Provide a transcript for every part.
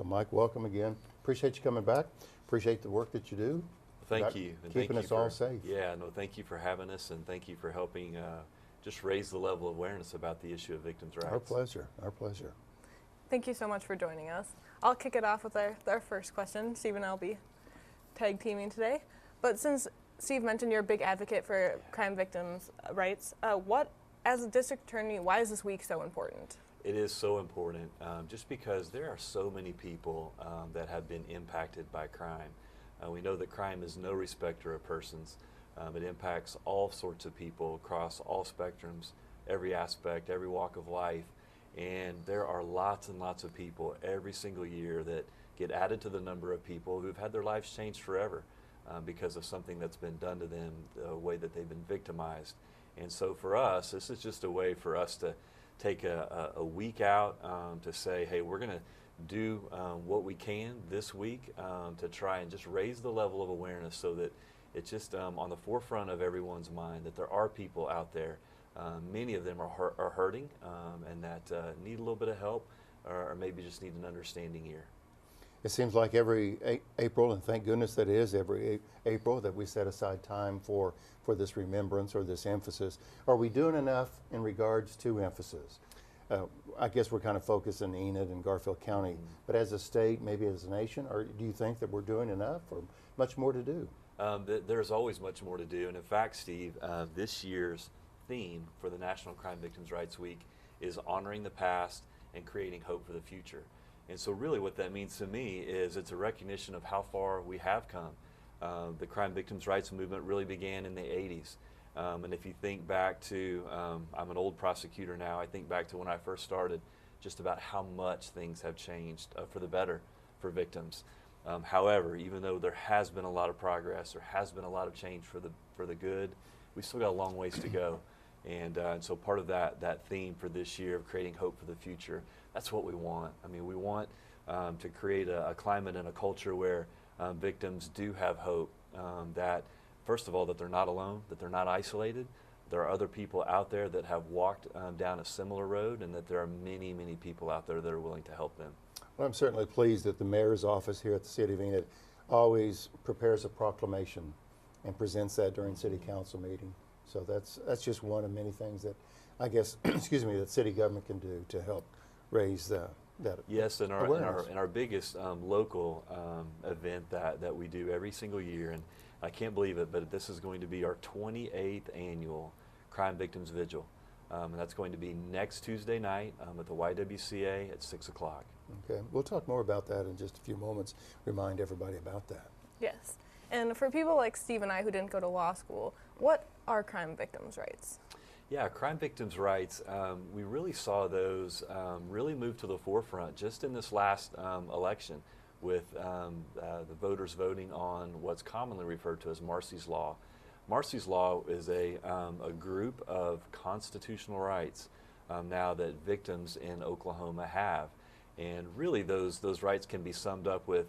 So Mike, welcome again. Appreciate you coming back. Appreciate the work that you do. Thank you. And keeping thank us you all for, safe. Yeah, no, thank you for having us, and thank you for helping just raise the level of awareness about the issue of victims' rights. Our pleasure. Our pleasure. Thank you so much for joining us. I'll kick it off with our first question. Steve and I will be tag teaming today. But since Steve mentioned you're a big advocate for crime victims' rights, as a district attorney, why is this week so important? It is so important, just because there are so many people that have been impacted by crime. We know that crime is no respecter of persons. It impacts all sorts of people across all spectrums, every aspect, every walk of life. And there are lots and lots of people every single year that get added to the number of people who've had their lives changed forever because of something that's been done to them, the way that they've been victimized. And so for us, this is just a way for us to take a week out to say, hey, we're going to do what we can this week to try and just raise the level of awareness so that it's just on the forefront of everyone's mind that there are people out there. Many of them are hurting and that need a little bit of help or maybe just need an understanding ear. It seems like every April, and thank goodness that it is every April, that we set aside time for this remembrance or this emphasis. Are we doing enough in regards to emphasis? I guess we're kind of focused in Enid and Garfield County, but as a state, maybe as a nation, or do you think that we're doing enough or much more to do? There's always much more to do, and in fact, Steve, this year's theme for the National Crime Victims' Rights Week is honoring the past and creating hope for the future. And so really what that means to me is it's a recognition of how far we have come. The crime victims' rights movement really began in the 80s. And if you think back to, I'm an old prosecutor now, I think back to when I first started, just about how much things have changed for the better for victims. However, even though there has been a lot of progress, there has been a lot of change for the good, we still got a long ways to go. And so part of that theme for this year of creating hope for the future, that's what we want. I mean, we want to create a climate and a culture where victims do have hope, that first of all, that they're not alone, that they're not isolated. There are other people out there that have walked down a similar road, and that there are many, many people out there that are willing to help them. Well, I'm certainly pleased that the mayor's office here at the City of Enid always prepares a proclamation and presents that during city council meeting. So that's just one of many things that I guess, excuse me, that city government can do to help raise that yes, and awareness. our biggest local event that we do every single year, and I can't believe it, but this is going to be our 28th annual Crime Victims Vigil. And that's going to be next Tuesday night at the YWCA at 6 o'clock. Okay, we'll talk more about that in just a few moments. Remind everybody about that. Yes. And for people like Steve and I who didn't go to law school, what are crime victims' rights? Yeah, crime victims' rights, we really saw those really move to the forefront just in this last election with the voters voting on what's commonly referred to as Marsy's Law. Marsy's Law is a group of constitutional rights now that victims in Oklahoma have. And really those rights can be summed up with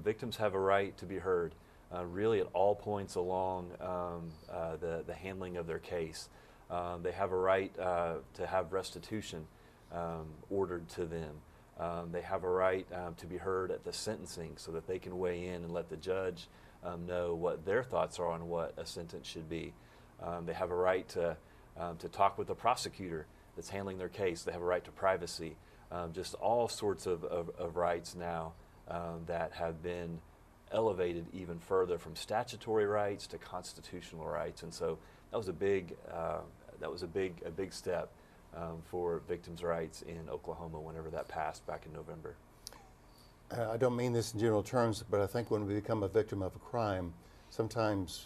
victims have a right to be heard really at all points along the handling of their case. They have a right to have restitution ordered to them. They have a right to be heard at the sentencing so that they can weigh in and let the judge know what their thoughts are on what a sentence should be. They have a right to talk with the prosecutor that's handling their case. They have a right to privacy. Just all sorts of rights now that have been elevated even further from statutory rights to constitutional rights. And so that was a big step for victims' rights in Oklahoma whenever that passed back in November. I don't mean this in general terms, but I think when we become a victim of a crime, sometimes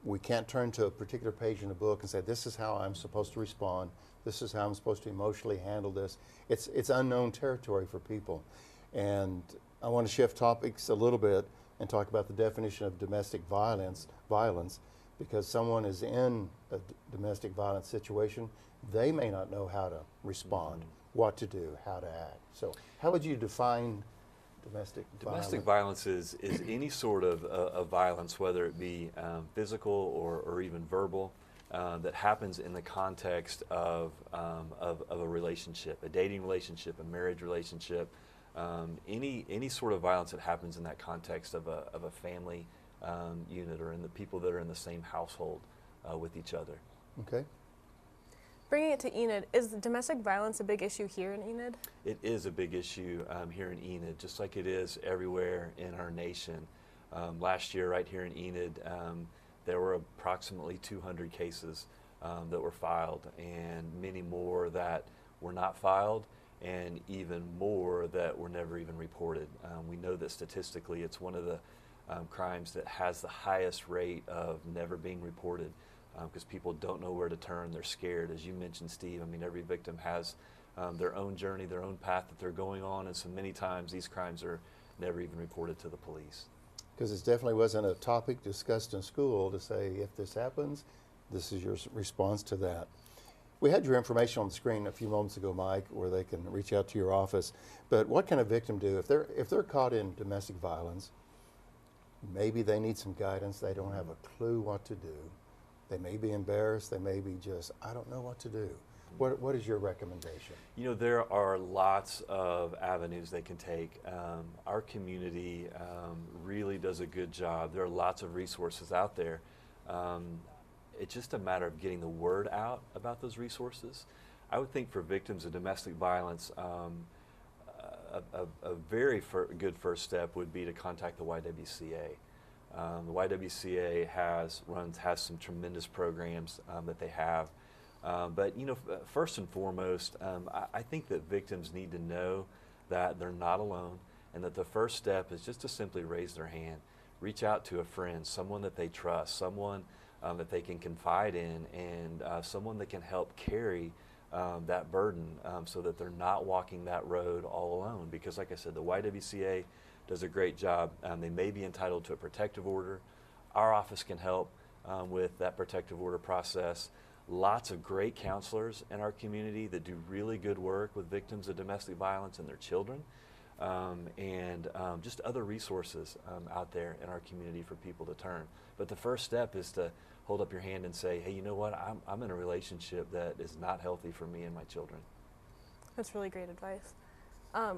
we can't turn to a particular page in a book and say, this is how I'm supposed to respond. This is how I'm supposed to emotionally handle this. It's unknown territory for people. And I want to shift topics a little bit and talk about the definition of domestic violence, because someone is in a domestic violence situation, they may not know how to respond, what to do, how to act. So how would you define domestic violence? Domestic violence is any sort of violence, whether it be physical or even verbal, that happens in the context of a relationship, a dating relationship, a marriage relationship, Any sort of violence that happens in that context of a family unit or in the people that are in the same household with each other. Okay. Bringing it to Enid, is domestic violence a big issue here in Enid? It is a big issue here in Enid, just like it is everywhere in our nation. Last year, right here in Enid, there were approximately 200 cases that were filed, and many more that were not filed, and even more that were never even reported. We know that statistically it's one of the crimes that has the highest rate of never being reported because people don't know where to turn. They're scared. As you mentioned, Steve, I mean, every victim has their own journey, their own path that they're going on, and so many times these crimes are never even reported to the police. Because it definitely wasn't a topic discussed in school to say, if this happens, this is your response to that. We had your information on the screen a few moments ago, Mike, where they can reach out to your office. But what can a victim do if they're caught in domestic violence? Maybe they need some guidance. They don't have a clue what to do. They may be embarrassed. They may be just, I don't know what to do. What is your recommendation? You know, there are lots of avenues they can take. Our community really does a good job. There are lots of resources out there. It's just a matter of getting the word out about those resources. I would think for victims of domestic violence, a very good first step would be to contact the YWCA. The YWCA has some tremendous programs that they have. But you know, first and foremost, I think that victims need to know that they're not alone, and that the first step is just to simply raise their hand, reach out to a friend, someone that they trust, someone that they can confide in, and someone that can help carry that burden so that they're not walking that road all alone. Because like I said, the YWCA does a great job. They may be entitled to a protective order. Our office can help with that protective order process. Lots of great counselors in our community that do really good work with victims of domestic violence and their children, and just other resources out there in our community for people to turn. But the first step is to hold up your hand and say, hey, you know what, I'm in a relationship that is not healthy for me and my children. That's really great advice.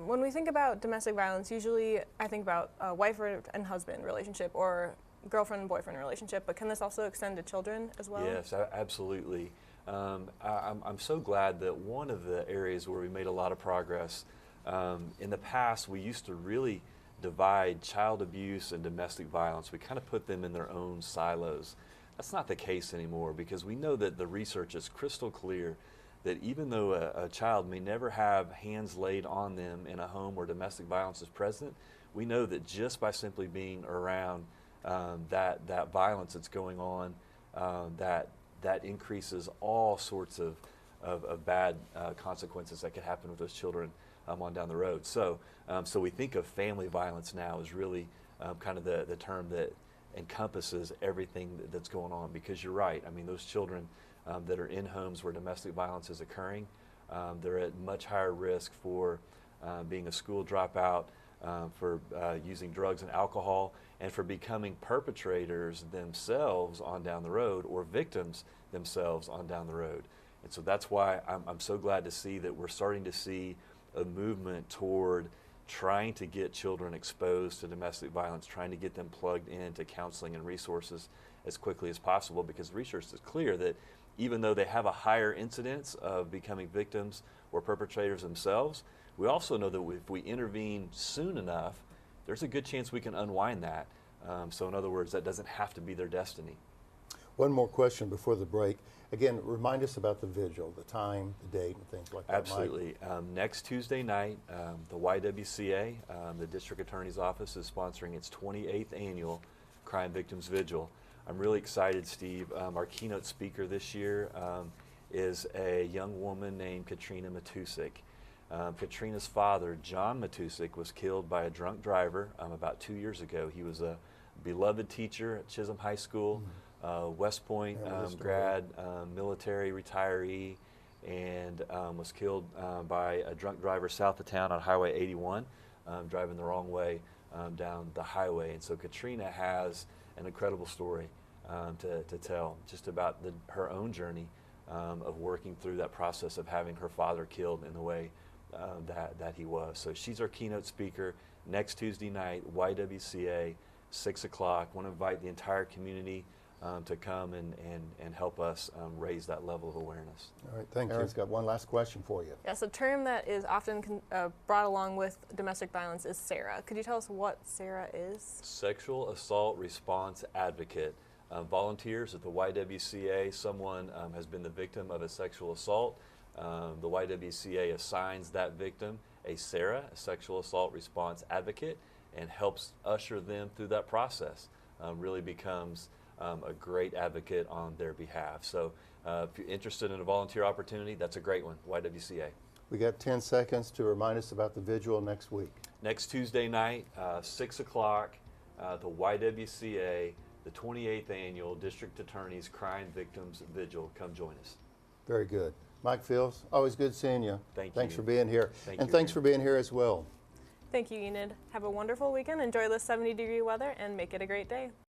When we think about domestic violence, usually I think about a wife and husband relationship or girlfriend and boyfriend relationship, but can this also extend to children as well? Yes, absolutely. I'm so glad that one of the areas where we made a lot of progress, in the past we used to really divide child abuse and domestic violence. We kind of put them in their own silos. That's not the case anymore, because we know that the research is crystal clear that even though a child may never have hands laid on them in a home where domestic violence is present, we know that just by simply being around that violence that's going on, that increases all sorts of bad consequences that could happen with those children on down the road. So we think of family violence now as really kind of the term that encompasses everything that's going on, because you're right. I mean, those children that are in homes where domestic violence is occurring, they're at much higher risk for being a school dropout, for using drugs and alcohol, and for becoming perpetrators themselves on down the road, or victims themselves on down the road. And so that's why I'm so glad to see that we're starting to see a movement toward trying to get children exposed to domestic violence, trying to get them plugged into counseling and resources as quickly as possible, because research is clear that even though they have a higher incidence of becoming victims or perpetrators themselves, we also know that if we intervene soon enough, there's a good chance we can unwind that. So in other words, that doesn't have to be their destiny. One more question before the break. Again, remind us about the vigil, the time, the date, and things like that. Absolutely. Next Tuesday night, the YWCA, the District Attorney's Office, is sponsoring its 28th annual Crime Victims Vigil. I'm really excited, Steve. Our keynote speaker this year is a young woman named Katrina Matusik. Katrina's father, John Matusik, was killed by a drunk driver about 2 years ago. He was a beloved teacher at Chisholm High School, West Point grad, military retiree, and was killed by a drunk driver south of town on Highway 81, driving the wrong way down the highway. And so Katrina has an incredible story to tell, just about her own journey of working through that process of having her father killed in the way that he was. So she's our keynote speaker next Tuesday night, YWCA, 6 o'clock. Want to invite the entire community to come and help us raise that level of awareness. All right, thank you. Aaron's got one last question for you. Yes, a term that is often brought along with domestic violence is SARA. Could you tell us what SARA is? Sexual Assault Response Advocate. Volunteers at the YWCA, someone has been the victim of a sexual assault. The YWCA assigns that victim a SARA, a Sexual Assault Response Advocate, and helps usher them through that process. Really becomes a great advocate on their behalf. So if you're interested in a volunteer opportunity, that's a great one, YWCA. We got 10 seconds to remind us about the vigil next week. Next Tuesday night, 6 o'clock, the YWCA, the 28th Annual District Attorney's Crime Victims Vigil. Come join us. Very good. Mike Fields, always good seeing you. Thank Thanks you. for being here. Thank and you, thanks Aaron. for being here as well. Thank you, Enid. Have a wonderful weekend. Enjoy the 70-degree weather and make it a great day.